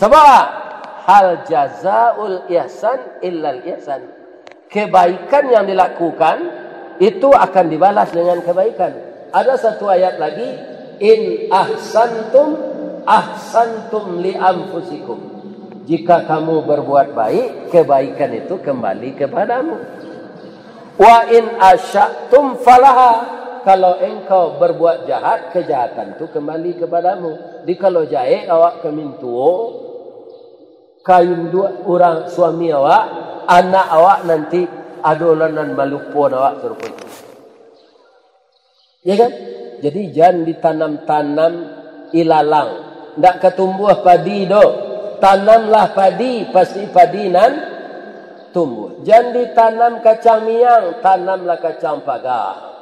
Sebab hal jazaul ihsan illal ihsan. Kebaikan yang dilakukan itu akan dibalas dengan kebaikan. Ada satu ayat lagi, in ahsantum ahsantum li anfusikum. Jika kamu berbuat baik, kebaikan itu kembali kepadamu. Wa in asya'tum falaha. Kalau engkau berbuat jahat, kejahatan itu kembali kepadamu. Di kalau jahit awak kemintuo, kain dua orang suami awak, anak awak nanti adolanan malupon awak serupa itu. Ya kan? Jadi jangan ditanam-tanam ilalang. Ndak ketumbuh padi do. Tanamlah padi, pasti padi nan tumbuh. Jangan ditanam kacang miang, tanamlah kacang pagar.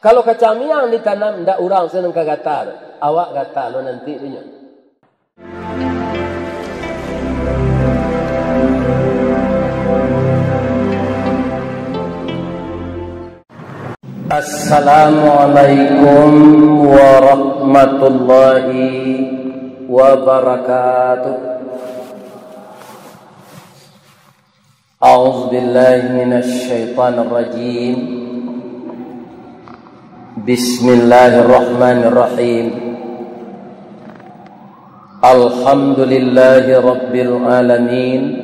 Kalau kacang miang ditanam, ndak orang senang kagatar. Awak gatal lo nanti punya. Assalamualaikum warahmatullahi wabarakatuh. A'udzu billahi minasy syaithanir rajim. Bismillahirrahmanirrahim. Alhamdulillahi rabbil alamin.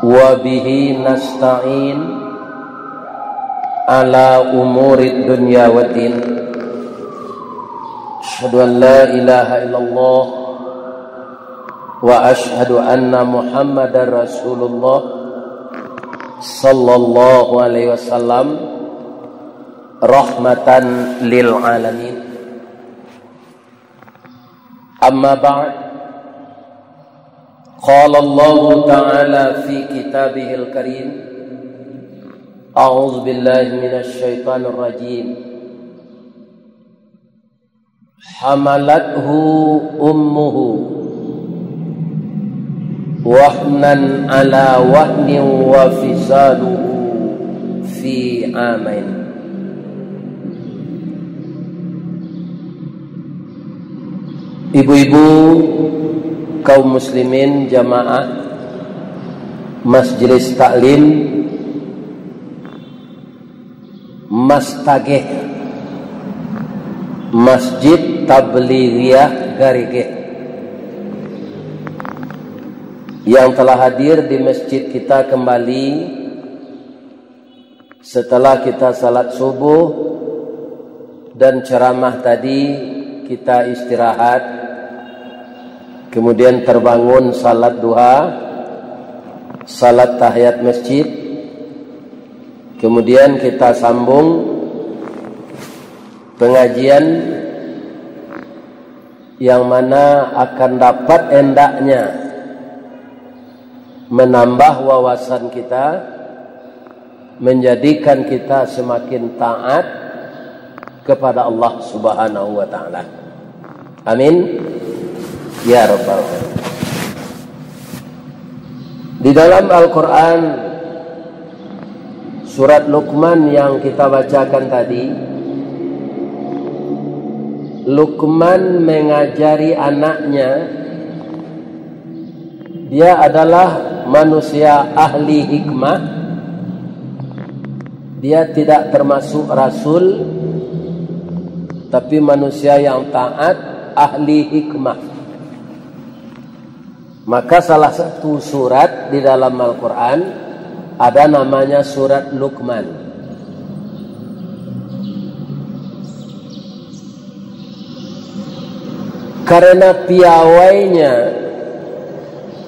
Wa bihi nasta'in ala umurid dunya waddin. Asyhadu an la ilaha illallah wa asyhadu anna Muhammadar Rasulullah sallallahu alaihi wasallam rahmatan lil alamin. Amma ba'd. Qala Allah ta'ala fi kitabihil karim. A'udzu billahi minasy syaithanir rajim. Hamalathu ummuhu wahnan ala wahnin wa fisaluhu fi amain. Ibu-ibu kaum muslimin jamaah Majelis Taklim Mastageh Masjid Tablighiyah Garigeh yang telah hadir di masjid kita kembali setelah kita salat subuh dan ceramah tadi, kita istirahat, kemudian terbangun salat duha, salat tahiyat masjid, kemudian kita sambung pengajian yang mana akan dapat hendaknya menambah wawasan kita, menjadikan kita semakin taat kepada Allah Subhanahu wa taala. Amin ya rabbal alamin. Di dalam Al-Qur'an surat Luqman yang kita bacakan tadi, Luqman mengajari anaknya. Dia adalah manusia ahli hikmah. Dia tidak termasuk rasul, tapi manusia yang taat, ahli hikmah. Maka salah satu surat di dalam Al-Quran ada namanya surat Luqman. Karena piawainya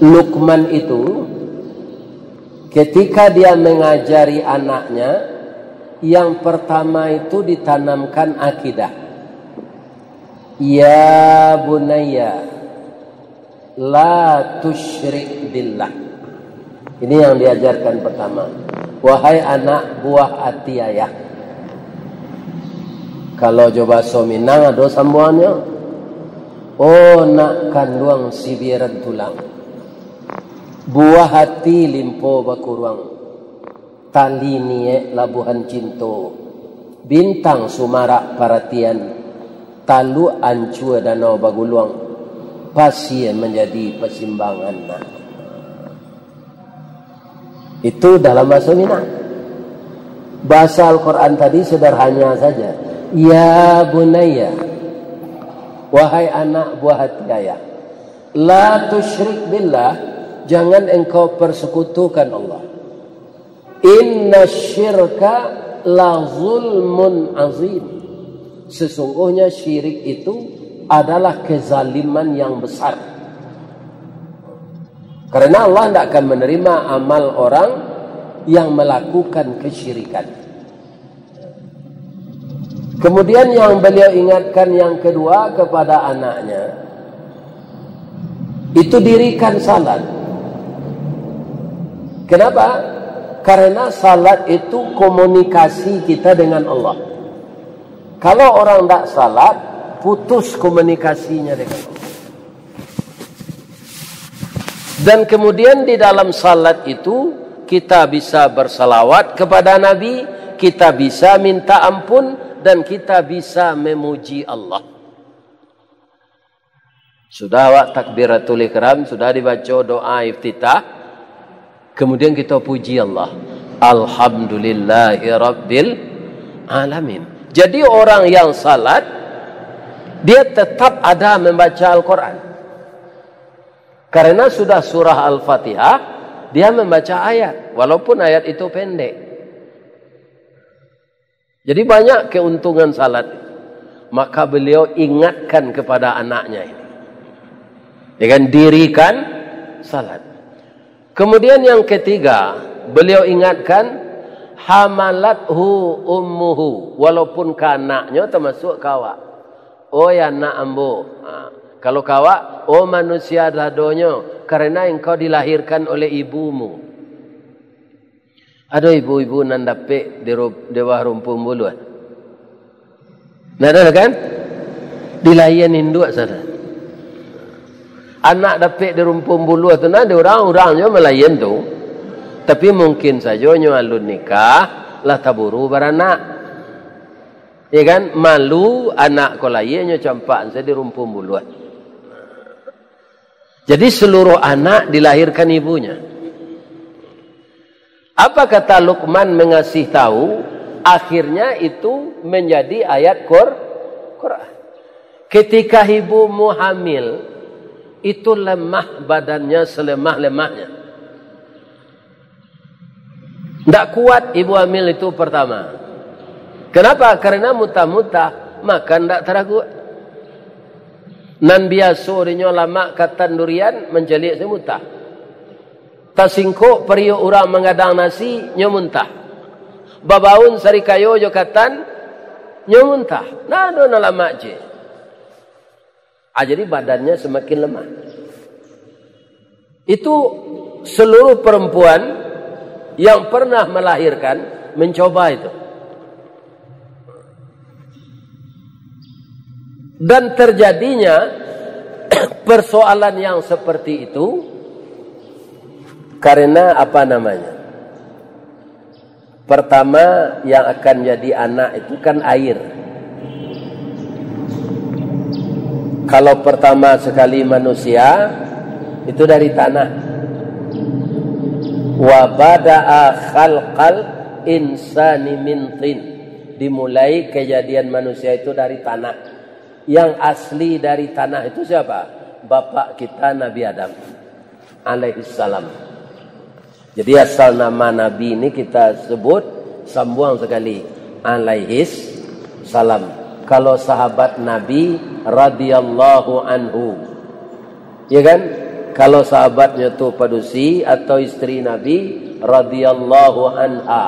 Luqman itu, ketika dia mengajari anaknya, yang pertama itu ditanamkan akidah. Ya bunayya la tusyrik billah. Ini yang diajarkan pertama. Wahai anak buah hati ayah. Kalau coba Minang ada sambuannya. Oh nak kanduang sibiran tulang. Buah hati limpo bakuruang. Tali nie labuhan cinto. Bintang sumarak paratian. talu ancua danau baguluang pasien menjadi persimbangan. Itu dalam bahasa Minang. Bahasa Al-Quran tadi sederhana saja. Ya bunayya, wahai anak buah hati ayah, la tusyrik billah, jangan engkau persekutukan Allah. Inna syirka la zulmun azim, sesungguhnya syirik itu adalah kezaliman yang besar. Karena Allah tidak akan menerima amal orang yang melakukan kesyirikan. Kemudian yang beliau ingatkan yang kedua kepada anaknya, itu dirikan salat. Kenapa? Karena salat itu komunikasi kita dengan Allah. Kalau orang tidak salat, putus komunikasinya dengan Allah. Dan kemudian di dalam salat itu kita bisa bersalawat kepada Nabi, kita bisa minta ampun, dan kita bisa memuji Allah. Sudah awak takbiratul ihram, sudah dibaca doa iftitah, kemudian kita puji Allah. Alhamdulillahi Rabbil Alamin. Jadi orang yang salat, dia tetap ada membaca Al-Quran. Karena sudah surah Al-Fatihah, dia membaca ayat, walaupun ayat itu pendek. Jadi banyak keuntungan salat. Maka beliau ingatkan kepada anaknya ini, dengan dirikan salat. Kemudian yang ketiga, beliau ingatkan hamalathu ummuhu, walaupun ke anaknya termasuk kawa. Oh ya anak ambo. Kalau kawa, oh manusia dadonya, karena engkau dilahirkan oleh ibumu. Ada ibu-ibu nan dapat di bawah rumpun buluan. Nah, ada kan? Dilayan induk sana. Anak dapat di rumpun buluan tu, ada orang-orangnya melayan tu. Tapi mungkin saja nyo alun nikah lah taburu beranak. Ya kan? Malu anak ko layan nyo campak saya di rumpun buluan. Jadi seluruh anak dilahirkan ibunya. Apa kata Luqman mengasih tahu? Akhirnya itu menjadi ayat Quran. Ketika ibumu hamil, itu lemah badannya selemah-lemahnya. Tidak kuat ibu hamil itu pertama. Kenapa? Karena muta-muta, makan tidak teragut. Nan biasa dinyo lama katan durian menjadi semuta. Tasingko periuk orang mengadang nasi nyomuntah. Babaun sari kayo jo katan nyomuntah. Nah do na lama je. Jadi badannya semakin lemah. Itu seluruh perempuan yang pernah melahirkan mencoba itu. Dan terjadinya persoalan yang seperti itu karena apa namanya? Pertama yang akan jadi anak itu kan air. Kalau pertama sekali manusia itu dari tanah. Wa bada'a khalqal insani min tin. Dimulai kejadian manusia itu dari tanah. Yang asli dari tanah itu siapa? Bapak kita Nabi Adam alaihissalam. Jadi asal nama Nabi ini kita sebut sambung sekali alaihis salam. Kalau sahabat Nabi radhiyallahu anhu, ya kan? Kalau sahabatnya tu padusi atau istri Nabi radhiyallahu anha.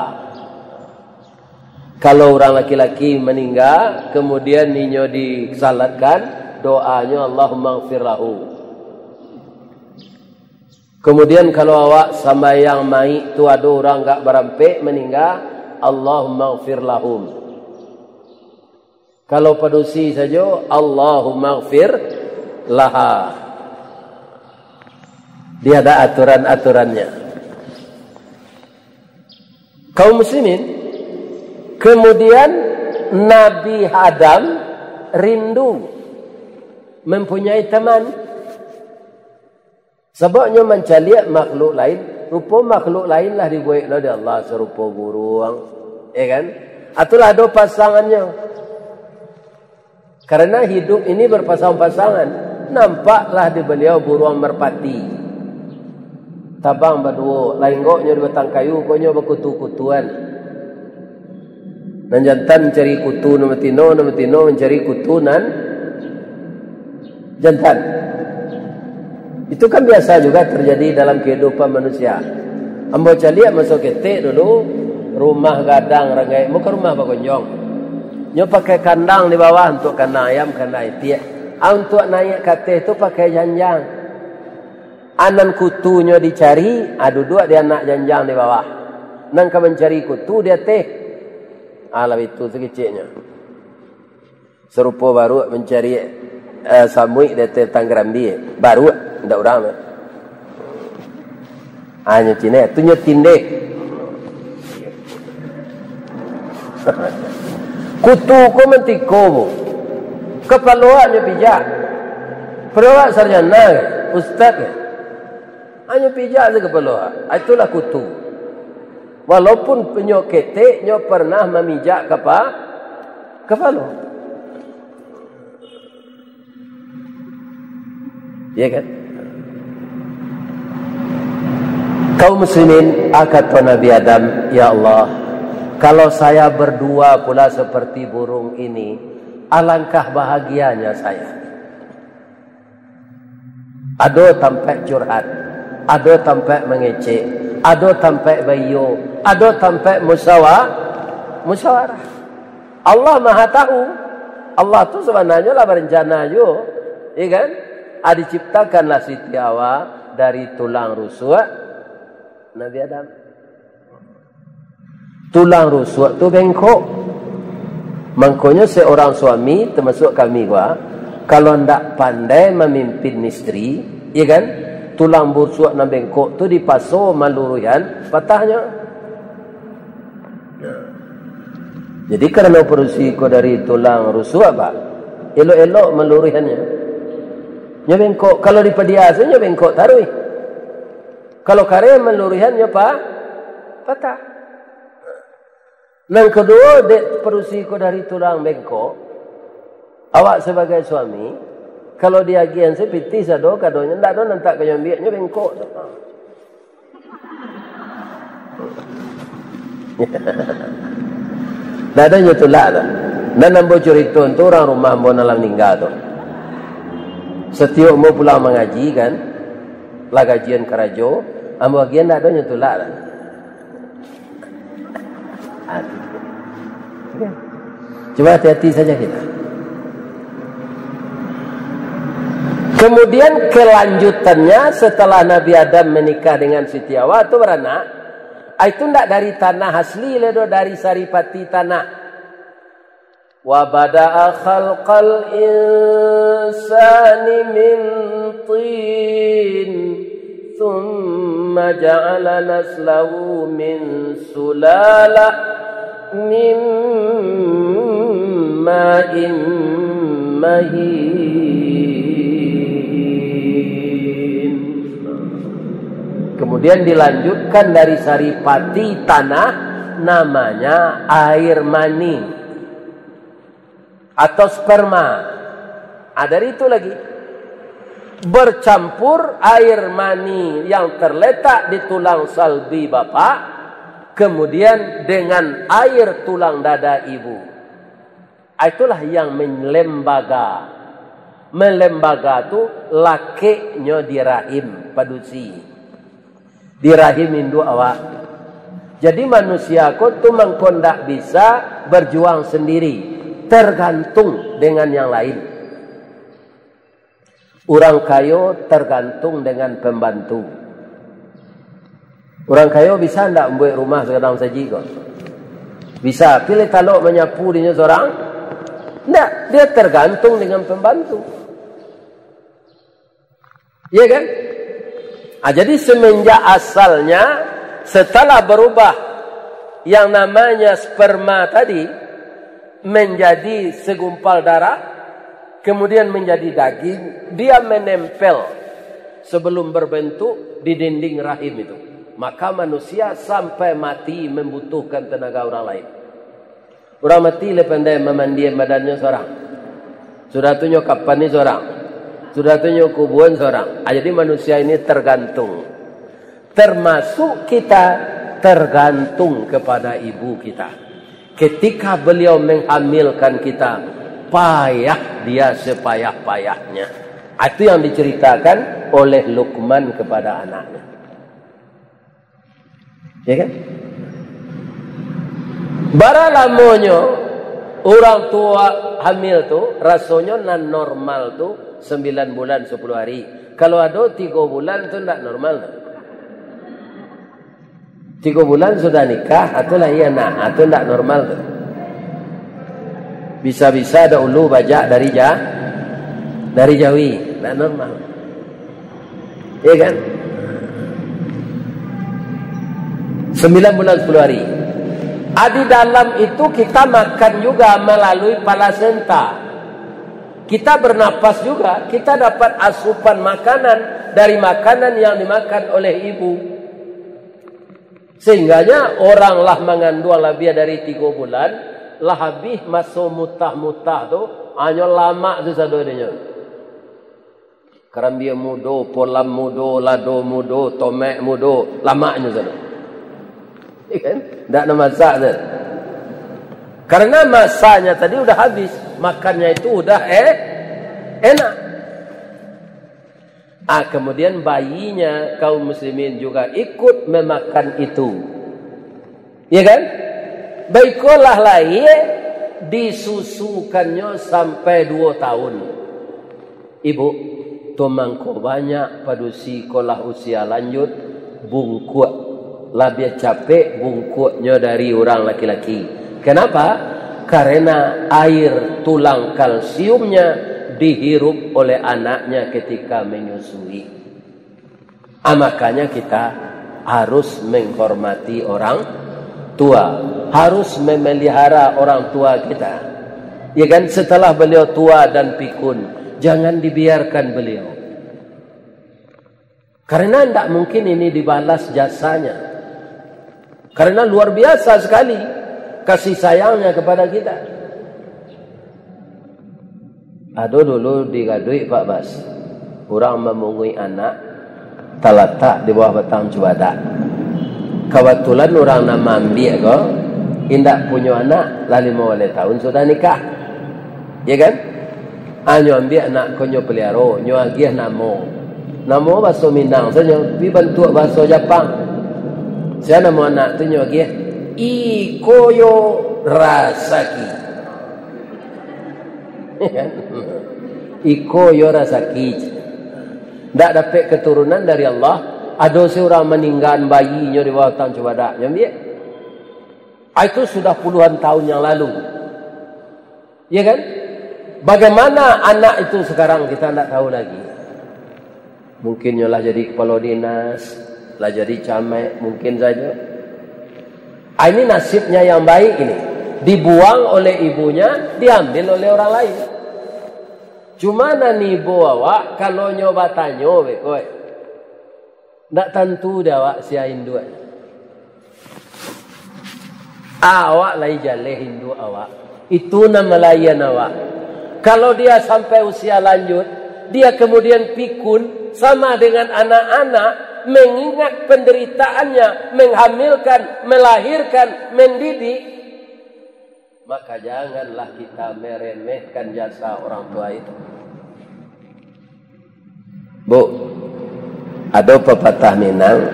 Kalau orang laki-laki meninggal kemudian ninyo disalatkan, doanya Allahumma ighfir lahu. Kemudian kalau awak sambayang mai tu ada orang enggak berampe meninggal, Allahumma ighfir lahum. Kalau padusi saja, Allahumma ighfir laha. Dia ada aturan-aturannya. Kaum muslimin, kemudian Nabi Adam rindu mempunyai teman. Sebabnya mencari makhluk lain, rupa makhluk lain lah dibuat oleh Allah serupa burung, ya kan? Itulah ada pasangannya. Karena hidup ini berpasang-pasangan. Nampaklah di beliau burung merpati. Tabang berdua, lain goknya di batang kayu, koknya berkutu-kutuan. Dan jantan mencari kutu nama tino mencari kutu nan jantan. Itu kan biasa juga terjadi dalam kehidupan manusia. Ambo caliak masuk ketek dulu, rumah gadang rangai, muka rumah Pak Konjong. Nyo pakai kandang di bawah untuk kandang ayam, kandang itik. Untuk naik kate itu pakai janjang. Anan kutunya dicari, duduk dia nak janjang di bawah. Nang mencari kutu dia teh. Alam itu sekecilnya. Serupa baru mencari samui dia teh tanggerambi. Baru ndak orang. Hanya Cina, tu nyetindek. Kutu ko mentiko mo. Kepala nya pijak. Perawat sarjana, ustaz. Hanya pijak saja kepala. Itulah kutu. Walaupun penyo ketek, nyo pernah memijak kepala. Ya kan? Kaum muslimin, kata Nabi Adam, ya Allah, kalau saya berdua pula seperti burung ini, alangkah bahagianya saya. Ada tampak curhat, ada tampak mengecek, ada tampak bayo, ada tampak musyawarah. Allah Maha tahu. Allah tu sebenarnya lah berencana juga, ya kan? Diciptakanlah Siti Hawa dari tulang rusuk Nabi Adam. Tulang rusuk tu bengkok. Makanya seorang suami termasuk kami gua, kalau ndak pandai memimpin istri, ya kan? Tulang rusuk na bengkok tu dipaso malurian patahnya. Jadi kerana perusiko dari tulang rusuk apa? Elok-elok maluriannya. Nya bengkok. Kalau dipediasa nya bengkok tarui. Kalau kare melurihan nya patah. Yang kedua, dek perusiko dari tulang bengkok. Awak sebagai suami, kalau dia gian sepiti sado kadonya ndak do nantak kaya biaknya bengkok. Ndak ada nya tulak dah. Dan ambo cerita tu orang rumah ambo dalam ninggal tu. Setiap mau pulang mengaji kan, lah gajian kerajo, ambo bagian tak ada nyetulak lah. Coba hati-hati saja kita. Kemudian kelanjutannya setelah Nabi Adam menikah dengan Siti Hawa itu beranak, itu tidak dari tanah asli, ledo dari saripati tanah. Wa bada'a khalqal insani min tin thumma ja'ala naslahu min sulala min ma'in mahin. Kemudian dilanjutkan dari saripati tanah namanya air mani atau sperma. Dari itu lagi bercampur air mani yang terletak di tulang salbi bapak, kemudian dengan air tulang dada ibu. Itulah yang melembaga. Melembaga tu lakeknya di rahim padusi. Di rahim induk awak. Jadi manusia ko tu mengkondak bisa berjuang sendiri. Tergantung dengan yang lain. Orang kaya tergantung dengan pembantu. Orang kaya bisa tidak membuat rumah sekadang saji kok? Bisa. Pilih taluk menyapu dia seorang? Tidak. Dia tergantung dengan pembantu. Iya kan? Jadi semenjak asalnya setelah berubah yang namanya sperma tadi menjadi segumpal darah, kemudian menjadi daging, dia menempel sebelum berbentuk di dinding rahim itu. Maka manusia sampai mati membutuhkan tenaga orang lain. Orang mati lepandai memandikan badannya seorang. Sudah tunjuk kapan ini seorang. Sudah tunjuk kubuan seorang. Jadi manusia ini tergantung. Termasuk kita tergantung kepada ibu kita. Ketika beliau menghamilkan kita, payah dia sepayah-payahnya. Itu yang diceritakan oleh Luqman kepada anaknya. Ya kan? Baralamonyo orang tua hamil tu rasanya non normal tu 9 bulan 10 hari. Kalau ada 3 bulan tu tidak normal. 3 bulan sudah nikah atau lahir anak, atau tidak normal tu. Bisa-bisa ada ulu bajak dari Jawi, tidak normal. Iya kan? 9 bulan 10 hari. Di dalam itu kita makan juga melalui plasenta. Kita bernapas juga, kita dapat asupan makanan dari makanan yang dimakan oleh ibu. Sehingganya orang lah mengandung lebih dari 3 bulan, lah habis masuk mutah-mutah tu, hanya lama sesadanya. Kerambia mudo, polam mudo, lado mudo, tomek mudo, lamanya saja. Kan? Tak ada masak tu. Karena masanya tadi udah habis, makannya itu udah enak. Kemudian bayinya kaum muslimin juga ikut memakan itu. Ya kan? Baikolah lahir disusukannya sampai 2 tahun. Ibu tomangko banyak padusi kolah usia lanjut bungkuk. Lah dia capek bungkuknya dari orang laki-laki. Kenapa? Karena air tulang kalsiumnya dihirup oleh anaknya ketika menyusui. Makanya kita harus menghormati orang tua, harus memelihara orang tua kita. Ya kan, setelah beliau tua dan pikun, jangan dibiarkan beliau. Karena tidak mungkin ini dibalas jasanya. Karena luar biasa sekali kasih sayangnya kepada kita. Ada dulu di Gadui Pak Bas, orang memungui anak terletak di bawah batang cubada. Kebetulan orang nama ambil ko, indak punya anak, lah 5 tahun sudah nikah. Ya kan? Nyo ambil anak ko nyo pelihara, nyo agih namo. Namo bahasa Minang, saya pi bentuk bahasa Jepang. Saya nama anak tu nyo agih Ikoyo Rasaki. Ikoyo Rasaki. Tak dapat keturunan dari Allah. Ada seorang meninggal bayinya di bawah tahun cubada. Itu sudah puluhan tahun yang lalu. Ya kan? Bagaimana anak itu sekarang kita tidak tahu lagi. Mungkin nyolah jadi kepala dinas, lah jadi camat, mungkin saja. Ini nasibnya yang baik ini. Dibuang oleh ibunya, diambil oleh orang lain. Cuma nani bawa kalau nyoba tanyo kowe. Ndak tentu dah awak sia Hindu. Awak lai jale Hindu awak. Itu nama layan awak. Kalau dia sampai usia lanjut, dia kemudian pikun sama dengan anak-anak, mengingat penderitaannya, menghamilkan, melahirkan, mendidik, maka janganlah kita meremehkan jasa orang tua itu. Bu, ada pepatah Minang,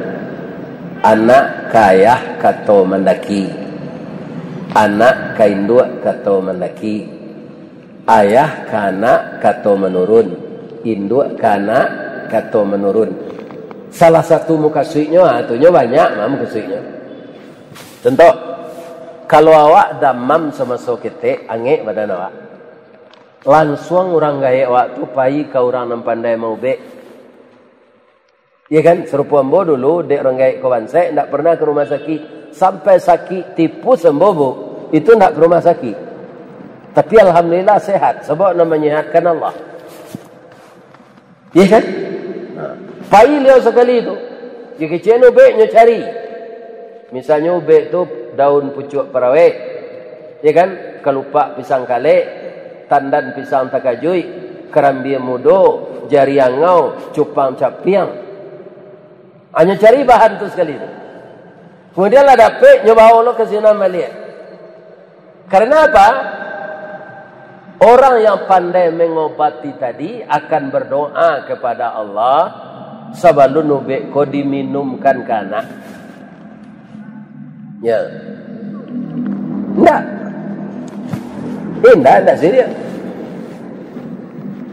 anak kaya kato mendaki, anak kaindua kato mendaki, ayah kana kato menurun, induk kana kato menurun. Salah satu muka suiknya, atunya banyak muka suiknya. Contoh, kalau awak damam sama sokete, angek badan awak. Langsung orang gaya awak tu pai ke orang yang pandai mau be. Ya kan, serupa ambo dulu, dek orang gaya kawansek, tak pernah ke rumah sakit. Sampai sakit tipu sembobo, itu tak ke rumah sakit. Tapi alhamdulillah sehat. Sebab nak menyehatkan Allah. Ya kan? Pai liau sekali itu. Jika cien ubeknya cari. Misalnya ubek tu daun pucuk perawet. Ya kan? Kelupak pisang kalek, tandan pisang takajui, kerambi mudo, jari angau, cupang capiang. Hanya cari bahan tu sekali itu. Kemudian lah dapat nyoba Allah ke sini melihat. Karena apa? Orang yang pandai mengobati tadi akan berdoa kepada Allah sebelum nubek ko diminumkan ke anak. Ya. Enggak sirik.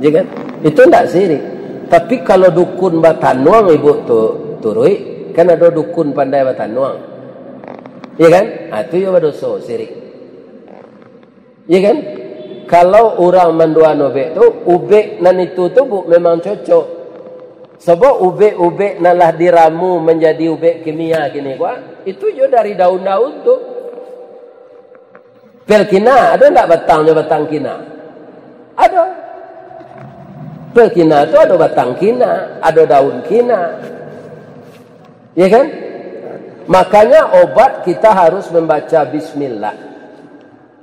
Ya kan? Itu enggak sirik. Tapi kalau dukun batanuang ibu tu turui, kan ada dukun pandai batanuang. Ya kan? Itu ya berdosa sirik. Ya kan? Kalau orang menduan ubek tu, ubek nan itu tu memang cocok. Sebab ubek-ubek nalah diramu menjadi ubek kimia gini kuat, itu je dari daun-daun tu. Pel kina, ada tak batangnya batang kina? Ada. Pel kina tu ada batang kina, ada daun kina. Ya kan? Makanya obat kita harus membaca bismillah.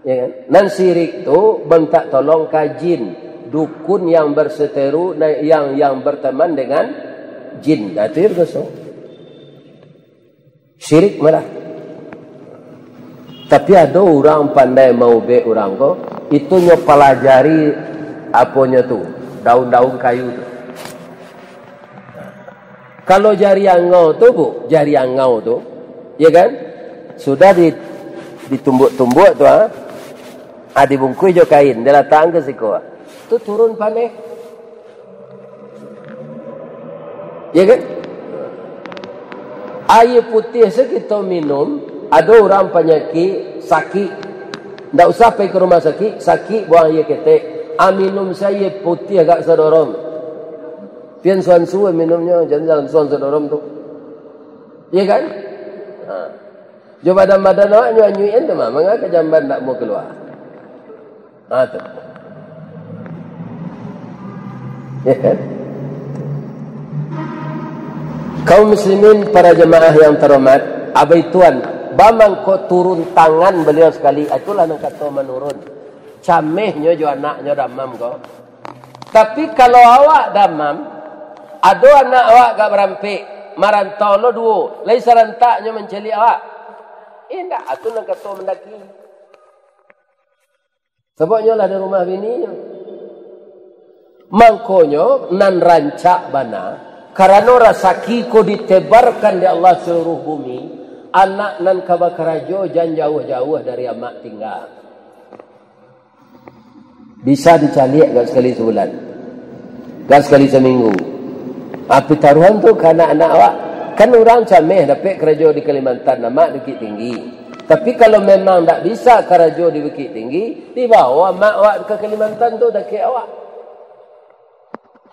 Ya kan? Nan sirik tu bentak tolong kajin, dukun yang berseteru, yang berteman dengan jin. Itu berdosa. Syirik malah. Tapi ada orang pandai mau be orang ko, itu nyo pelajari aponya tu, daun-daun kayu tu. Kalau jari angau tu jari angau tu, ya kan? Sudah ditumbuk-tumbuk tu dibungkus jo kain, dia datang ke siko. Tu turun panek. Ya kan? Air putih sekitar minum. Ada orang penyakit sakit, tak usah pergi ke rumah sakit buang air ketek. Minum saya putih agak sedorong. Pian suan suwe minumnya, jangan suan sedorong tu. Ya kan? Jo badan-badan awak nyuin tu mah, mengapa jamban tak mau keluar? Tu. Ya kan? Kaum muslimin para jemaah yang terhormat, abai tuan, bamang ko turun tangan beliau sekali, itulah yang kata menurun. Camehnya jo anaknya damam ko. Tapi kalau awak damam, ada anak awak gak berampik, marantau lo duo, lai serentaknya menceli awak. Indah, itu yang kata mendaki. Sebabnya lah di rumah bininya. Mangkonyo nan rancak bana, karena rasaki ko ditebarkan di Allah seluruh bumi. Anak nan kabakarajo jan jauh-jauh dari amak tinggal. Bisa dicaliak gak sekali sebulan, gak sekali seminggu. Api taruhan tu karena anak awak. Kan orang cameh dapat kerajo di Kalimantan, nama di Bukit Tinggi. Tapi kalau memang tak bisa kerajo di Bukit Tinggi, dibawa mak awak ke Kalimantan tu dekat awak.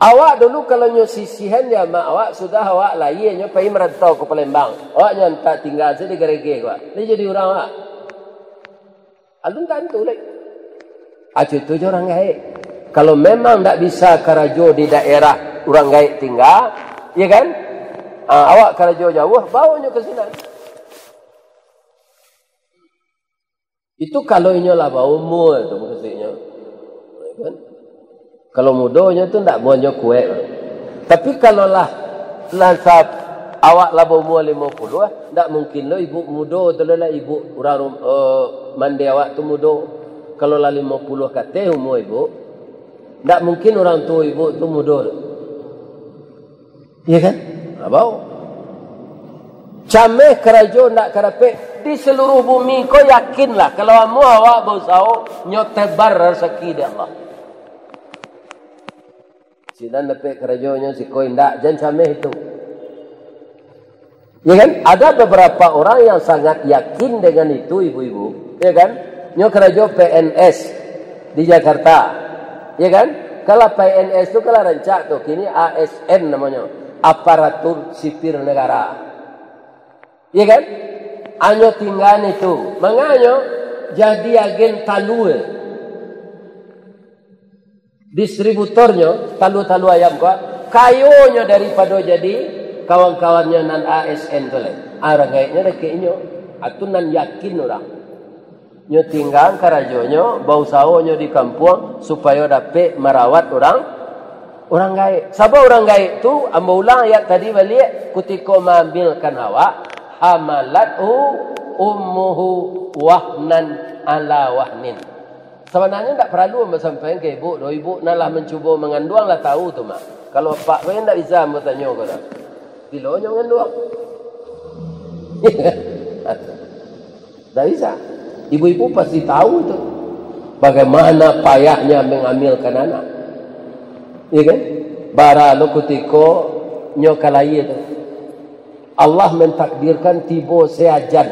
Awak dulu kalau nyo sisihan dia mak awak, sudah awak lain nyo pergi merantau ke Palembang. Awak nyo tak tinggal di gerege awak. Dia jadi orang awak. Alun tantu lagi. Itu je orang gaib. Kalau memang tak bisa kerajo di daerah orang gaib tinggal, ya kan? Awak kerajo jauh, bawa nyo ke sini. Itu kalau inyo lah bawa umur tu maksudnya. Ya kan? Kalau mudanya tu tak buatnya kuat. Tapi kalau lah lansap awak lah umur 50, tak mungkin lo ibu muda tu lah ibu orang mandi awak tu muda. Kalau lah 50 kata umur ibu, tak mungkin orang tua ibu tu muda. Iya kan? Abau. Cameh kerajo nak kerapek di seluruh bumi. Kau yakinlah kalau kamu awak berusaha nyotebar rezeki di Allah. Sidan lepek kerajonya si kau indak jangan cameh itu. Ya kan? Ada beberapa orang yang sangat yakin dengan itu ibu-ibu. Ya kan? Nyo kerajo PNS di Jakarta. Ya kan? Kalau PNS itu kalau rancak tuh kini ASN namanya, aparatur sipil negara. Ya kan? Anyo tinggal itu. Menganyo jadi agen talue. distributornya talu-talu ayam gua kayunya daripada jadi kawan-kawannya nan ASN tu lah. Orang gaitnya dekiknya atunan yakin orang. Nyo tinggal karajonyo bau sawonyo di kampung supaya dapat merawat orang gaib. Siapa orang gaib tu? Amba ulang ayat tadi balik ketika mengambilkan Hawa hamalathu ummuhu wahnan ala wahnin. Sebenarnya tak perlu sampai ke ibu. Doa ibu nalah mencuba mengandung lah tahu tu mak. Kalau pak pun tak bisa bertanya kau dah. Bila nyo mengandung? Tak bisa. Ibu-ibu pasti tahu tu bagaimana payahnya mengambilkan anak. Ya kan? Bara lo ketika nyo kalai tu. Allah mentakdirkan tiba seajan.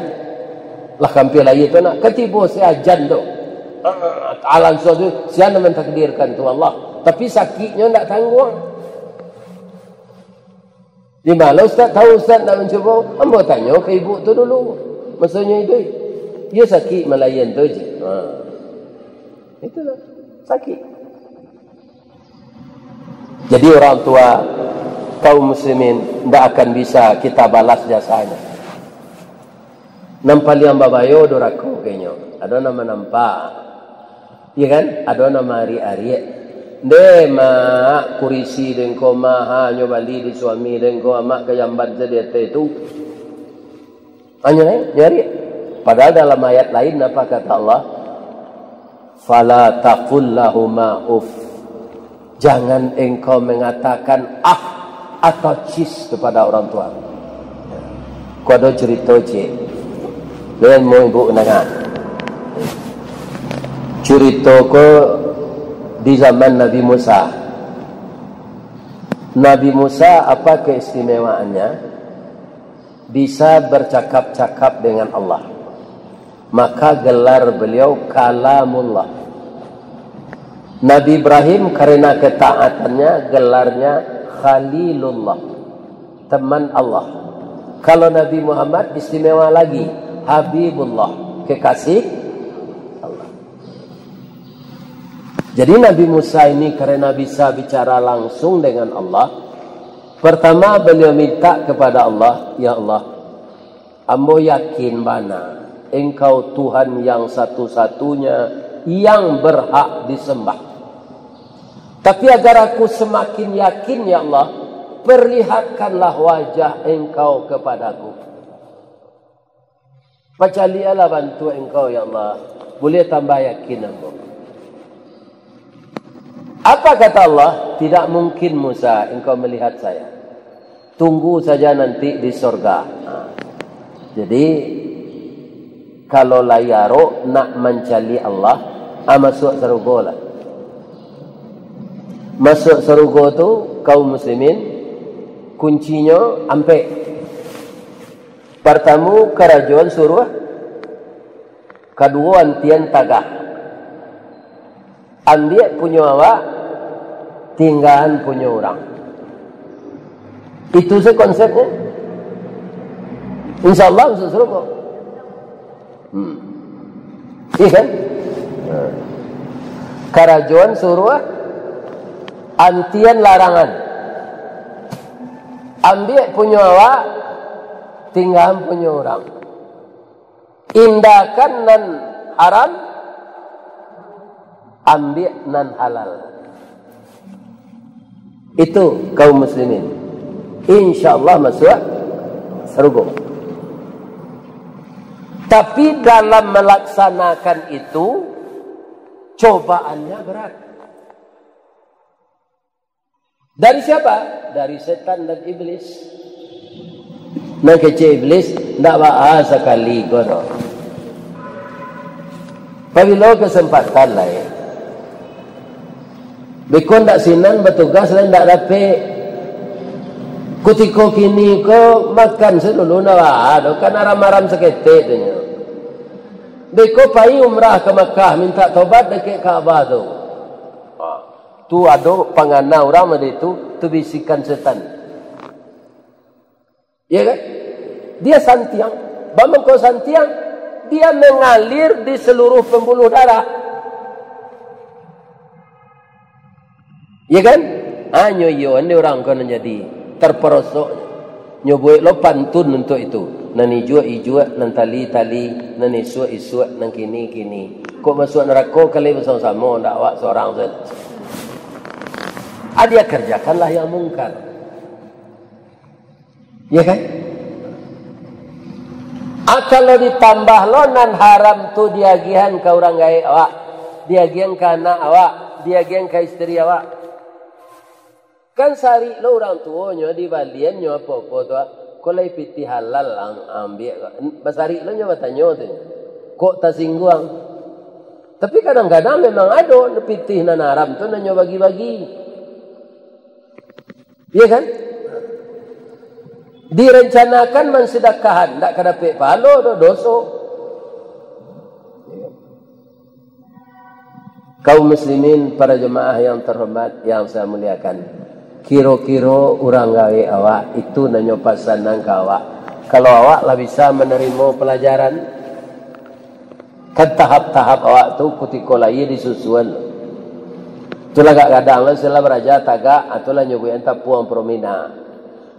Lah kampil lagi tu nak ketiba seajan tu. Alam suatu siapa mentakdirkan tu Allah. Tapi sakitnya tak tanggung. Di mana Ustaz tahu Ustaz nak mencuba? Hamba tanya ke ibu tu dulu. Maksudnya itu. Dia sakit melayan tu je. Itulah. Sakit. Jadi orang tua kaum muslimin tidak akan bisa kita balas jasanya. Nampak yang babayo doraku kayaknya. Ada nama nampak. Ya kan? Ada nama ari-ari. Dema kurisi dengko maha nyobali di suami dengko amak kayambat jadi itu. Hanya nyari. Padahal dalam ayat lain apa kata Allah? Fala taqul lahuma uff. Jangan engkau mengatakan atau cis kepada orang tua. Kau ada cerita cik. Dan mau ibu dengar. Cerita ko di zaman Nabi Musa. Nabi Musa apa keistimewaannya? Bisa bercakap-cakap dengan Allah. Maka gelar beliau Kalamullah. Nabi Ibrahim karena ketaatannya gelarnya Khalilullah, teman Allah. Kalau Nabi Muhammad istimewa lagi, Habibullah, kekasih Allah. Jadi Nabi Musa ini karena bisa bicara langsung dengan Allah, pertama beliau minta kepada Allah, ya Allah, ambo yakin bana Engkau Tuhan yang satu-satunya yang berhak disembah. Tapi agar aku semakin yakin ya Allah, perlihatkanlah wajah Engkau kepadaku. Pacalialah bantu Engkau ya Allah. Boleh tambah yakin aku. Apa kata Allah? Tidak mungkin Musa engkau melihat saya. Tunggu saja nanti di surga. Jadi kalau layaro nak mencari Allah, masuk surga lah. Masuk surga tu kaum muslimin kuncinya ampe. Pertama kerajaan suruh, kedua antian tagah. Ambil punya awak, tinggalan punya orang. Itu sih konsepnya. InsyaAllah masuk surga. Iya kan? Kerajaan suruh, antian larangan. Ambil punya awak, tinggal punya orang. Indahkan nan haram, ambil nan halal. Itu kaum muslimin. InsyaAllah masuk surga. Tapi dalam melaksanakan itu, cobaannya berat. Dari siapa? Dari setan dan iblis. Nak kecil iblis, tak bahas sekali kono. Pagilo kesempatan lain. Bikon tak sinan bertugas lain tak dapat. Kutiko kini ko makan selulu na kan aram-aram seketik tu. Biko pai umrah ke Makkah minta taubat dekat Kaabah tu. Tu ada pangana orang ada tu bisikan setan. Ya kan? Dia santiang. Bagaimana kau santiang? Dia mengalir di seluruh pembuluh darah. Ya kan? Nyoyon dia orang kena jadi terperosok. Nyobuik lo pantun untuk itu. Nani jua nan tali, nan isu, nan kini. Kok masuk neraka kali bersama-sama ndak awak seorang saja. Dia kerjakanlah yang mungkar. Ya kan? Kalau ditambah lo nan haram tu diagihan ke orang gaya awak, diagihan ke anak awak, diagihan ke istri awak. Kan sari lo orang tuanya di balian nyo apa-apa tu. Kalau piti halal ambil. Basari lo nyo bertanya tu. Kok tak singgung? Tapi kadang-kadang memang ada piti nan haram tu nyo bagi-bagi. Iya kan? Direncanakan mensedekahkan, tak kada dapat pahala tu dosa. Kaum muslimin, para jemaah yang terhormat yang saya muliakan. Kira-kira orang gawe awak itu nanyo pasanan ke awak. Kalau awak lah bisa menerima pelajaran, kan tahap-tahap awak tu kutiko lagi disusuan. Itulah kadang-kadang lah sila beraja tagak atulah nyubuyan tapuang promina.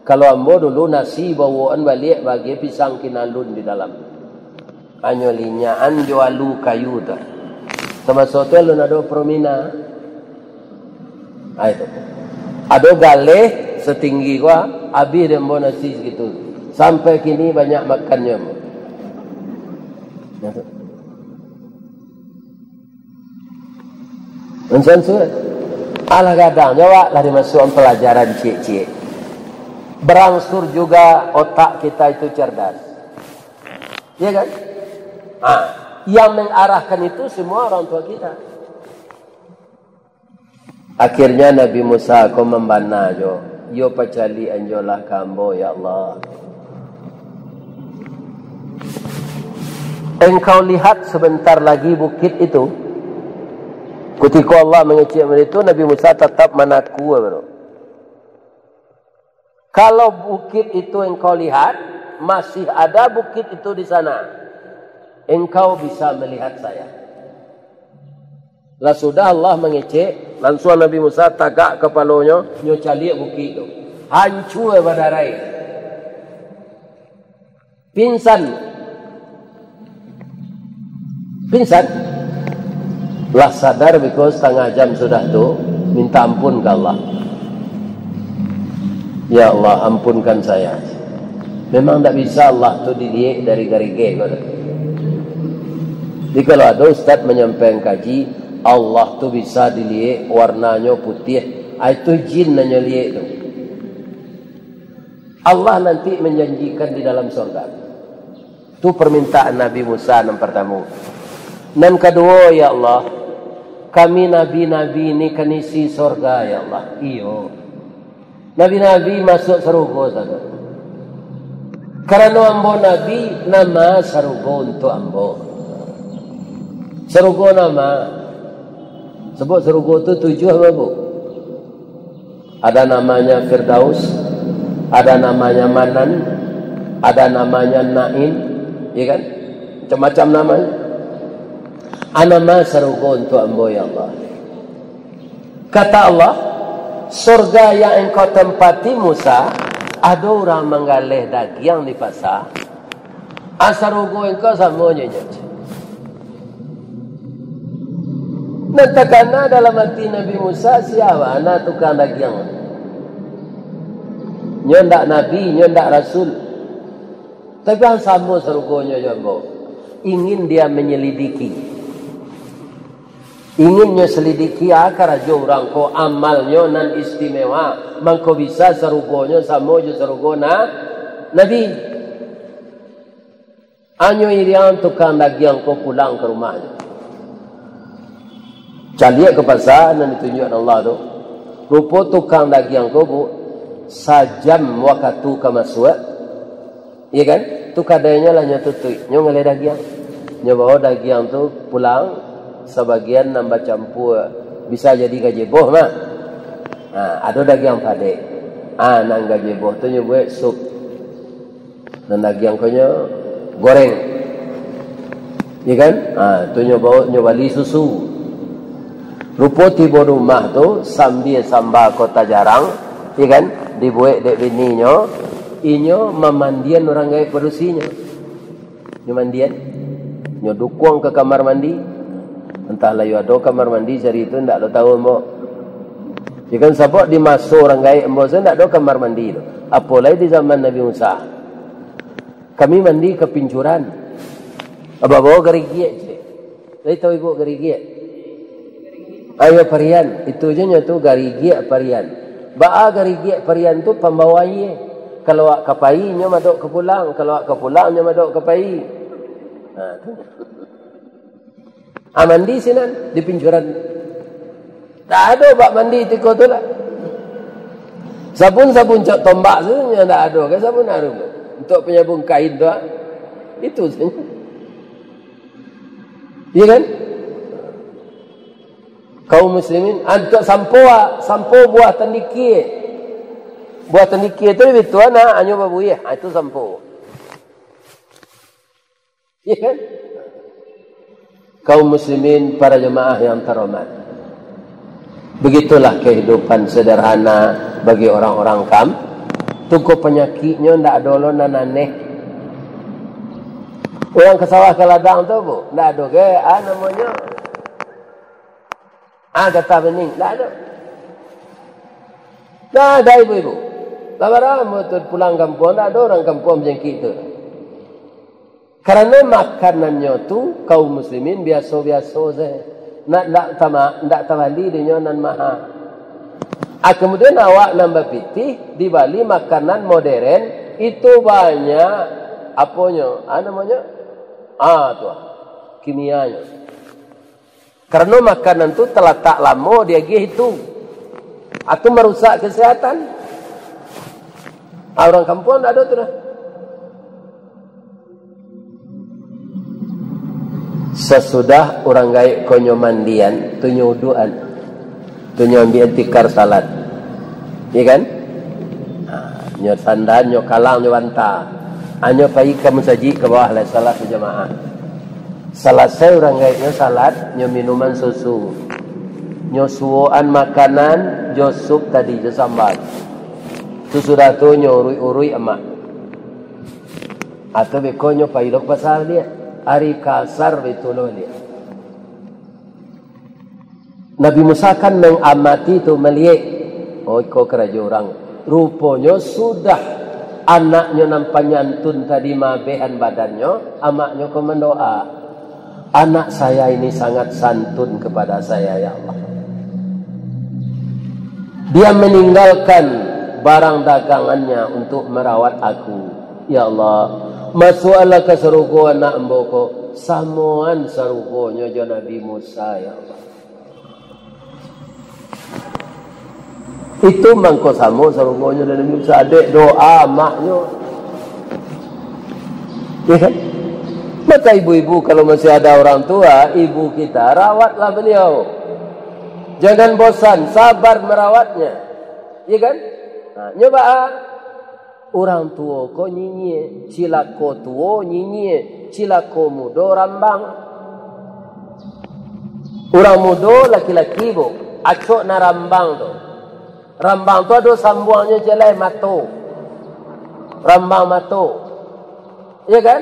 Kalau ambo dulu nasi bawaan balik bagi pisang kinalun di dalam. Anyo linyaan jualu kayu tu. Sama sotel lu nado promina. Itu. Ada galeh setinggi gua, habis dia mau nasi segitu. Sampai kini banyak makannya. Mensensuat. Alah kadang jawab lah dimasukkan pelajaran cik-cik. Berangsur juga otak kita itu cerdas. Ya kan? Yang mengarahkan itu semua orang tua kita. Akhirnya Nabi Musa kau membana jo. Yo pacali anjolah kambo ya Allah. Engkau lihat sebentar lagi bukit itu. Ketika Allah mengecek itu, Nabi Musa tetap menaku. Bro. Kalau bukit itu engkau lihat, masih ada bukit itu di sana. Engkau bisa melihat saya. Lah sudah Allah mengecek, langsung Nabi Musa tagak kepalanya, nyo calik bukit itu. Hancur berdarai. Pingsan. Lah sadar because setengah jam sudah tu, minta ampun ke Allah. Ya Allah, ampunkan saya. Memang tak bisa Allah tu dilihat dari garige. Jadi kalau ada ustaz menyampaikan kaji, Allah tu bisa dilihat warnanya putih. Itu jin nanya lihat tu. Allah nanti menjanjikan di dalam surga. Itu permintaan Nabi Musa yang pertama. Dan kedua, ya Allah, kami nabi-nabi ini kan isi surga ya Allah. Iyo. Nabi-nabi masuk surga saja. Karena ambo nabi nama surga untuk ambo. Surga nama. Sebab surga itu 7 apa bu? Ada namanya Firdaus, ada namanya Manan, ada namanya Naim, ya kan? Macam-macam namanya. Anama surga untuk ambo ya Allah. Kata Allah, surga yang engkau tempati Musa, ada orang menggalih daging di pasar. Surga engkau semuanya nyaja. Nantakana dalam hati Nabi Musa siapa anak tukang daging. Nyendak Nabi, nyendak Rasul. Tapi yang sama surganya jambo. Ingin dia menyelidiki. Inginnya selidiki akar aja orang ko amalnya nan istimewa. Mangko bisa surganya sama je surgana Nabi. Anyo irian tukang daging ko pulang ke rumahnya. Caliak ke pasar dan ditunjukkan Allah tu. Rupa tukang daging kau bu. Sajam waktu kamasua. Iya kan? Tu kadanya lah nyatutui. Nyo ngelai daging. Nyo bawa daging tu pulang. Sebagian nambah campur. Bisa jadi gajeboh mah. Ada daging padek. Nang gajeboh tu nyo buat sup. Dan daging kau nyo goreng. Iya kan? Tu nyo bawa nyo bali susu. Rupa tiba rumah tu sambil samba kota jarang, ya kan? Dibuat dek bininya, inyo memandian orang gaya perusinya. Nyo mandian, nyo dukung ke kamar mandi. Entahlah yo ada kamar mandi cari itu ndak lo tahu mbok. Ya kan sabok dimasuk orang gaya mbok saya ndak ada kamar mandi tu. Apalagi di zaman Nabi Musa. Kami mandi ke pincuran. Bawa gerigi je. Lai tahu ibu gerigi. Ayo parian, itu je nya tu gerigi parian. Ba gerigi parian tu pembawanya. Kalau awak kapai nya madok ke pulang, kalau awak ke pulang nya madok ke pai. Ha tu. Mandi sinan di pincuran. Tak ada bak mandi tiko tu lah. Sabun-sabun cok tombak tu nya tak ada ke sabun harum. Untuk penyambung kain tu. Itu saja. Ya kan? Kaum muslimin untuk sampo buah tandiki. Buah tandiki itu lebih tua nak anyo babuye. Itu sampo. Ya kan? Kaum muslimin para jemaah yang terhormat. Begitulah kehidupan sederhana bagi orang-orang Kam. Tunggu penyakitnya ndak ada nananeh. Orang ke sawah ke ladang tu bu, ndak ada ke namanya. Kata bening, ndak ada. Ndak ada ibu-ibu. Labaran motor pulang kampung, ndak ada orang kampung macam itu. Karena makanannya tu kaum muslimin biasa-biasa saja. Ndak tawali dia nan maha. Kemudian awak nambah pitih di Bali makanan modern itu banyak apanya? Namanya? Tu kimianya. Karena makanan tu telah tak lama dia gitu. Atau merusak kesehatan. Orang kampung ndak ada tu dah. Sesudah orang gaib konyo mandian tu nyuduan tu nyambil tikar salat, ya kan? Nyo sandan, nyo kalang, nyo banta, nyo pergi ke masjid ke bawah lah salat berjamaah. Selesai orang gaibnya salat, nyo minuman susu, nyo suoan makanan, jo sup tadi, jo sambal. Tu sudah tu nyo urui-urui emak. Atau beko nyo pergi dok pasar dia. Hari kasar betul dia. Nabi Musa kan mengamati tu melihat. Oh, kau keraja orang. Rupanya sudah anaknya nampak nyantun tadi mabehan badannya. Amaknya kau mendoa. Anak saya ini sangat santun kepada saya ya Allah. Dia meninggalkan barang dagangannya untuk merawat aku. Ya Allah. Masuklah ke serugo anak mboko. Samuan serugonya jo Nabi Musa ya Allah. Itu mangko samu serugonya Nabi Musa. Adik doa maknya. Ya kan? Maka ibu-ibu kalau masih ada orang tua, ibu kita rawatlah beliau. Jangan bosan, sabar merawatnya. Ya kan? Nyoba orang tua ko nyinyi, cilako tua nyinyi, cilako mudo rambang. Orang mudo laki-laki bu, acok na rambang tu. Rambang tu ada sambuangnya jelai mato. Rambang mato. Ya kan?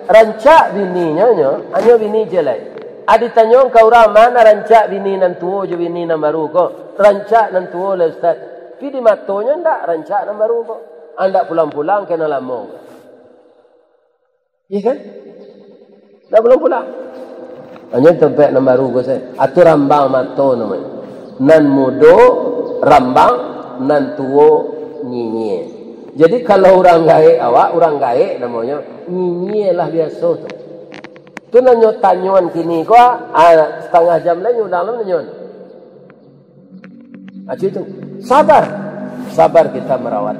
Rancak bininya hanya bini jelai. Adi tanya kau orang mana rancak bini nan tua je bini nan baru ko? Rancak nan tua lah ustaz. Tapi di matonya ndak rancak nan baru ko. Anda pulang-pulang kena lama. Iya kan? Dah pulang-pulang. Hanya tempat nama baru ko saya. Atu rambang mato namanya. Nan mudo rambang, nan tuo nyinyi. Jadi kalau orang gaek awak, orang gaek namanya nyinyi lah biasa tu. Tu nanyo tanyuan kini ko setengah jam lagi udah lama nanyon. Aci tu sabar. Sabar kita merawat.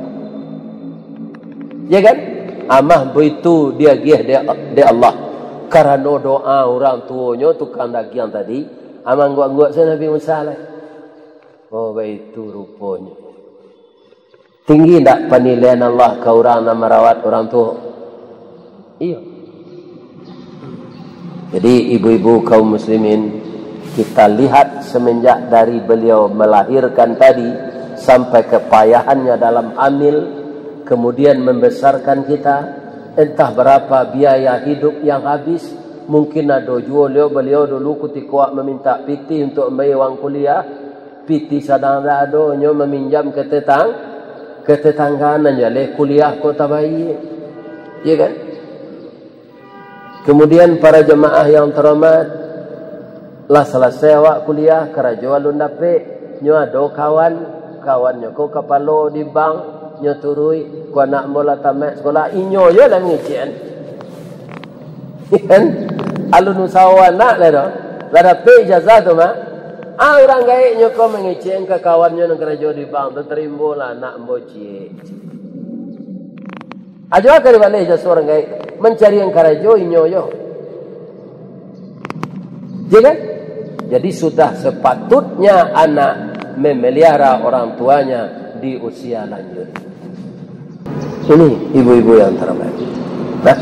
Ya kan? Amah begitu dia dia Allah. Karena doa orang tuanya tukang daging tadi, amah gua saya Nabi Musa lah. Oh begitu rupanya. Tinggi tak penilaian Allah ke orang yang merawat orang tua? Iya. Jadi ibu-ibu kaum muslimin Kita lihat semenjak dari beliau melahirkan tadi sampai kepayahannya dalam hamil, kemudian membesarkan kita, entah berapa biaya hidup yang habis. Mungkin ada juga beliau dulu ketika meminta piti untuk membayar wang kuliah, piti sadang ada nyo meminjam ke tetanggaan jale kuliah kota bayi, ya kan? Kemudian para jemaah yang terhormat, lah selesai awak kuliah kerajaan lundape nyo ada kawannya ko kapalo di bank nyo turui ko anak mola tamat sekolah inyo yo lah ngicen kan alun usaha anak le do ada pe ijazah tu mah orang gae nyo ko mengicen ke kawannya nang kerajaan di bank terima lah anak moci aja kali balik ijazah orang gae mencari yang kerajaan inyo yo kan? Jadi sudah sepatutnya anak memelihara orang tuanya di usia lanjut. Ini ibu-ibu yang terhormat. Nah,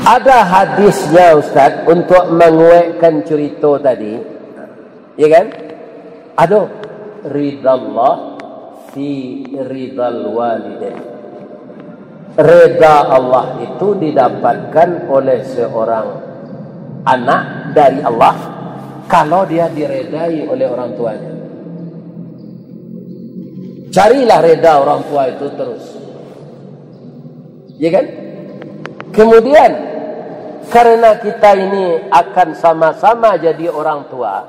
ada hadisnya Ustaz untuk menguatkan cerita tadi, ya kan? Ada ridallah fi ridal walidain. Reda Allah itu didapatkan oleh seorang anak dari Allah kalau dia diredai oleh orang tuanya. Carilah reda orang tua itu terus, ya kan? Kemudian karena kita ini akan sama-sama jadi orang tua,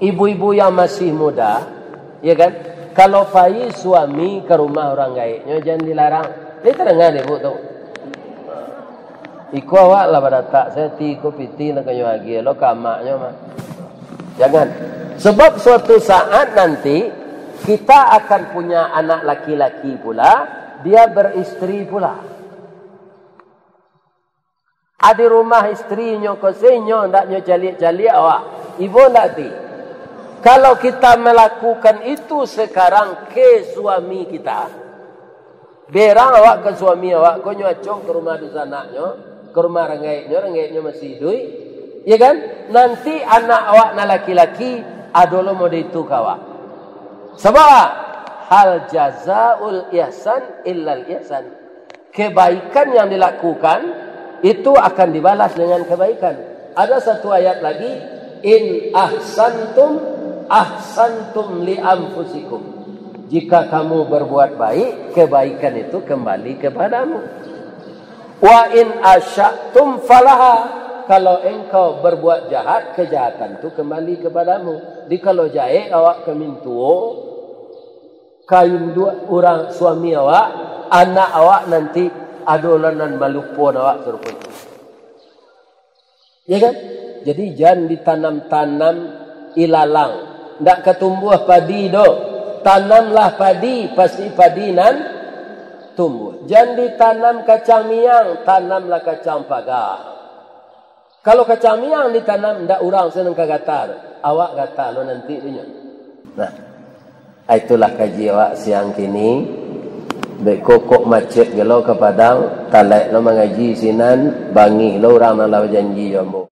ibu-ibu yang masih muda, ya kan? Kalau pergi suami ke rumah orang gaibnya jangan dilarang. Ini terdengar ibu tu. Iku awak lah pada tak saya tiku piti nak kayu lagi lo kamaknya mah. Jangan. Sebab suatu saat nanti kita akan punya anak laki-laki pula, dia beristri pula. Ada rumah istrinya kosenyo ndak nyo cali-cali awak. Ibu ndak ti. Kalau kita melakukan itu sekarang ke suami kita, berang awak ke suami awak, kau nyuacong ke rumah dosa anaknya, ke rumah renggaiknya masih hidup, ya kan? Nanti anak awak na laki-laki adolo mode itu kawak. Sebab hal jazaul ihsan illal ihsan. Kebaikan yang dilakukan itu akan dibalas dengan kebaikan. Ada satu ayat lagi, in ahsantum li anfusikum. Jika kamu berbuat baik, kebaikan itu kembali kepadamu. Wa in asya'tum falaha. Kalau engkau berbuat jahat, kejahatan itu kembali kepadamu. Di kalau jahat awak kemintuo, kain dua orang suami awak, anak awak nanti adolanan malupon awak serupa itu. Ya kan? Jadi jangan ditanam-tanam ilalang. Ndak ketumbuh padi do. Tanamlah padi, pasti padi nan tumbuh. Jangan ditanam kacang miang, tanamlah kacang pagar. Kalau kacang miang ditanam, ndak orang senang kagatar. Awak gatal lo nanti dunia. Nah, itulah kaji awak siang kini. Bekokok macet gelo ke Padang, talek lo mengaji sinan, bangi lo orang nak lawa janji jambu.